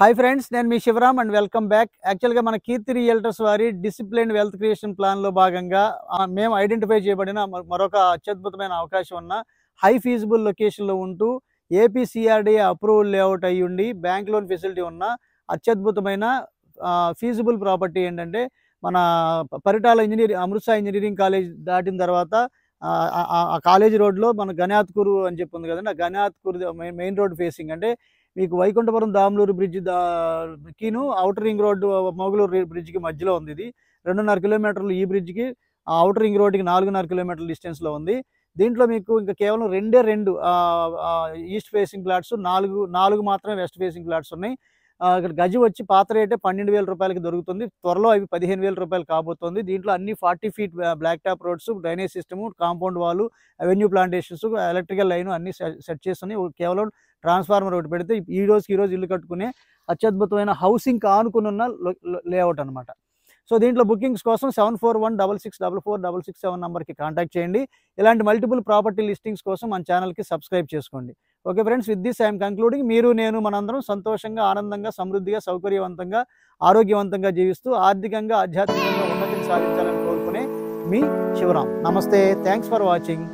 Hi friends, నేను మీ Shivaram and welcome back. యాక్చువల్గా మన కీర్తి రియల్టర్స్ వారి డిసిప్లిన్ వెల్త్ క్రియేషన్ ప్లాన్లో భాగంగా మేము ఐడెంటిఫై చేయబడిన మరొక అత్యద్భుతమైన అవకాశం ఉన్న హై ఫీజిబుల్ లొకేషన్లో ఉంటూ ఏపీసీఆర్డీఏ అప్రూవల్ లేఅవుట్ అయ్యి ఉండి బ్యాంక్ లోన్ ఫెసిలిటీ ఉన్న అత్యద్భుతమైన ఫీజిబుల్ ప్రాపర్టీ ఏంటంటే మన పరిటాల అమృత్సర్ ఇంజనీరింగ్ కాలేజ్ దాటిన తర్వాత ఆ కాలేజ్ రోడ్లో మన గణాత్కూరు అని చెప్పి ఉంది కదండి. ఆ గణాత్కూరు మెయిన్ రోడ్ ఫేసింగ్ అంటే మీకు వైకుంఠపురం దామలూరు బ్రిడ్జ్ కిను ఔటర్ రింగ్ రోడ్డు మొగలూరు బ్రిడ్జ్కి మధ్యలో ఉంది. ఇది 2.5 కిలోమీటర్లు ఈ బ్రిడ్జ్కి, ఔటర్ రింగ్ రోడ్డుకి 4.5 కిలోమీటర్ల డిస్టెన్స్లో ఉంది. దీంట్లో మీకు ఇంకా కేవలం రెండు ఈస్ట్ ఫేసింగ్ ప్లాట్స్, నాలుగు మాత్రమే వెస్ట్ ఫేసింగ్ ప్లాట్స్ ఉన్నాయి. ఇక్కడ గజి వచ్చి పాత రేటే 12,000 రూపాయలకి దొరుకుతుంది. త్వరలో అవి 15,000 రూపాయలు కాబోతుంది. దీంట్లో అన్ని 40 feet black top roads, drainage system, compound వాళ్ళు, అవెన్యూ ప్లాంటేషన్స్, ఎలక్ట్రికల్ లైన్ అన్ని సెట్ చేస్తున్నాయి. కేవలం ట్రాన్స్ఫార్మర్ ఒకటి పెడితే ఈ రోజుకి ఇల్లు కట్టుకునే అత్యద్భుతమైన హౌసింగ్ ఆనుకుని ఉన్న లేఅవుట్ అనమాట. సో దీంట్లో బుకింగ్స్ కోసం 7416644667 నెంబర్కి కాంటాక్ట్ చేయండి. ఇలాంటి మల్టిపుల్ ప్రాపర్టీ లిస్టింగ్స్ కోసం మన ఛానల్కి సబ్స్క్రైబ్ చేసుకోండి. Okay friends, with this I'm concluding. మీరు, నేను, మనందరం సంతోషంగా, ఆనందంగా, సమృద్ధిగా, సౌకర్యవంతంగా, ఆరోగ్యవంతంగా జీవిస్తూ ఆర్థికంగా, ఆధ్యాత్మికంగా ఉన్నతిని సాధించాలని కోరుకునే మీ శివరామ్. నమస్తే, థ్యాంక్స్ ఫర్ వాచింగ్.